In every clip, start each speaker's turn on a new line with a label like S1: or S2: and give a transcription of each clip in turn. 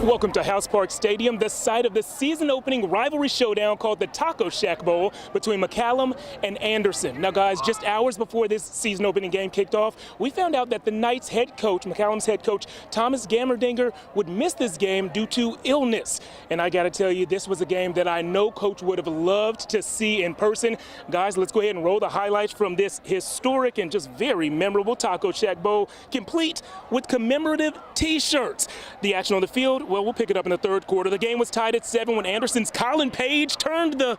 S1: Welcome to House Park Stadium, the site of the season-opening rivalry showdown called the Taco Shack Bowl between McCallum and Anderson. Now, guys, just hours before this season-opening game kicked off, we found out that the Knights head coach, McCallum's head coach, Thomas Gammerdinger, would miss this game due to illness. And I got to tell you, this was a game that I know Coach would have loved to see in person. Guys, let's go ahead and roll the highlights from this historic and just very memorable Taco Shack Bowl, complete with commemorative T-shirts. The action on the field, well, we'll pick it up in the third quarter. The game was tied at 7 when Anderson's Colin Page turned the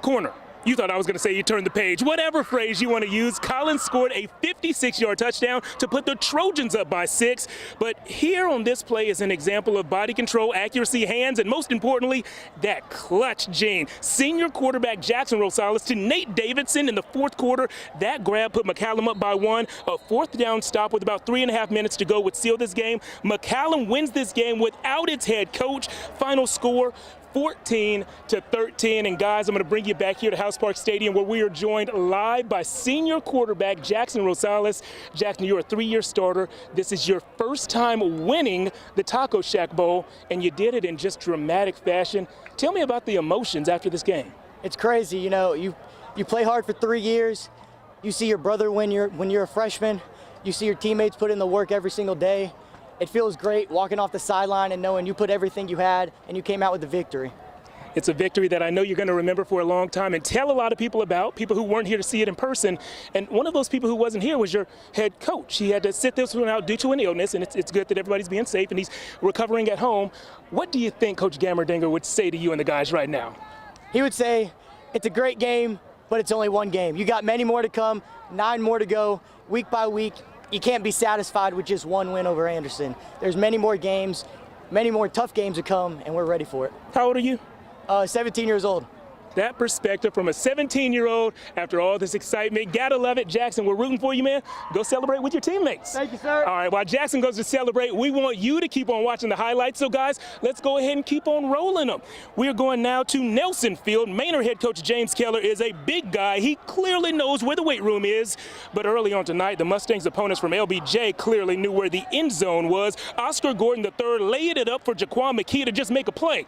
S1: corner. You thought I was going to say you turned the page. Whatever phrase you want to use, Colin scored a 56-yard touchdown to put the Trojans up by 6. But here on this play is an example of body control, accuracy, hands, and most importantly, that clutch gene. Senior quarterback Jackson Rosales to Nate Davidson in the fourth quarter. That grab put McCallum up by 1. A fourth down stop with about 3.5 minutes to go would seal this game. McCallum wins this game without its head coach. Final score, 14-13. And guys, I'm going to bring you back here to House Park Stadium where we are joined live by senior quarterback Jackson Rosales. Jackson, you're a 3-year starter. This is your first time winning the Taco Shack Bowl, and you did it in just dramatic fashion. Tell me about the emotions after this game.
S2: It's crazy. You know, you play hard for 3 years. You see your brother when you're a freshman. You see your teammates put in the work every single day. It feels great walking off the sideline and knowing you put everything you had and you came out with the victory.
S1: It's a victory that I know you're going to remember for a long time and tell a lot of people about, people who weren't here to see it in person. And one of those people who wasn't here was your head coach. He had to sit this one out due to an illness, and it's good that everybody's being safe and he's recovering at home. What do you think Coach Gammerdinger would say to you and the guys right now?
S2: He would say, it's a great game, but it's only one game. You got many more to come, 9 more to go, week by week. You can't be satisfied with just one win over Anderson. There's many more games, many more tough games to come, and we're ready for it.
S1: How old are you?
S2: 17 years old.
S1: That perspective from a 17-year-old after all this excitement. Gotta love it. Jackson, we're rooting for you, man. Go celebrate with your teammates.
S2: Thank you, sir.
S1: All right, while Jackson goes to celebrate, we want you to keep on watching the highlights. So, guys, let's go ahead and keep on rolling them. We are going now to Nelson Field. Manor head coach James Keller is a big guy. He clearly knows where the weight room is. But early on tonight, the Mustangs' opponents from LBJ clearly knew where the end zone was. Oscar Gordon III laid it up for Jaquan McKee to just make a play.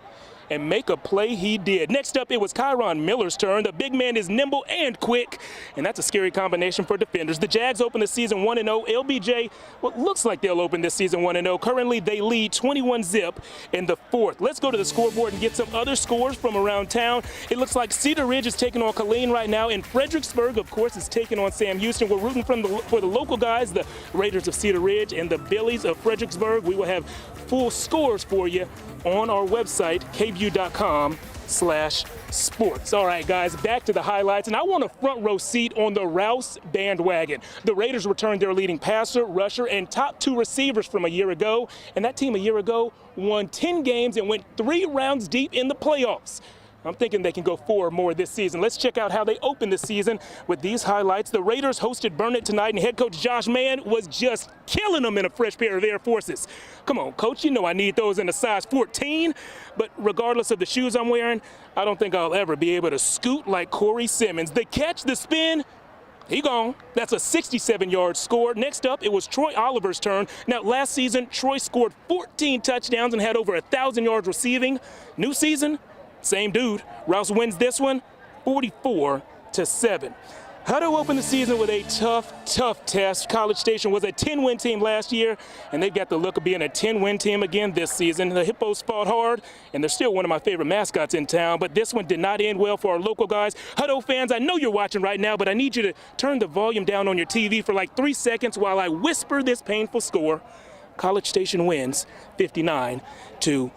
S1: And make a play he did. Next up, it was Kyron Miller's turn. The big man is nimble and quick, and that's a scary combination for defenders. The Jags open the season 1-0. LBJ, well, looks like they'll open this season 1-0. Currently, they lead 21-zip in the fourth. Let's go to the scoreboard and get some other scores from around town. It looks like Cedar Ridge is taking on Killeen right now, and Fredericksburg, of course, is taking on Sam Houston. We're rooting for the local guys, the Raiders of Cedar Ridge and the Billies of Fredericksburg. We will have full scores for you on our website, KVUE.com/sports. All right, guys, back to the highlights, and I want a front row seat on the Rouse bandwagon. The Raiders returned their leading passer, rusher, and top 2 receivers from a year ago, and that team a year ago won 10 games and went 3 rounds deep in the playoffs. I'm thinking they can go 4 or more this season. Let's check out how they opened the season with these highlights. The Raiders hosted Burnet tonight, and head coach Josh Mann was just killing them in a fresh pair of Air Forces. Come on, coach, you know I need those in a size 14. But regardless of the shoes I'm wearing, I don't think I'll ever be able to scoot like Corey Simmons. The catch, the spin, he gone. That's a 67-yard score. Next up, it was Troy Oliver's turn. Now, last season, Troy scored 14 touchdowns and had over 1,000 yards receiving. New season, same dude. Rouse wins this one 44-7. Hutto opened the season with a tough test. College Station was a 10-win team last year, and they've got the look of being a 10-win team again this season. The Hippos fought hard, and they're still one of my favorite mascots in town, but this one did not end well for our local guys. Hutto fans, I know you're watching right now, but I need you to turn the volume down on your TV for like 3 seconds while I whisper this painful score. College Station wins 59-14.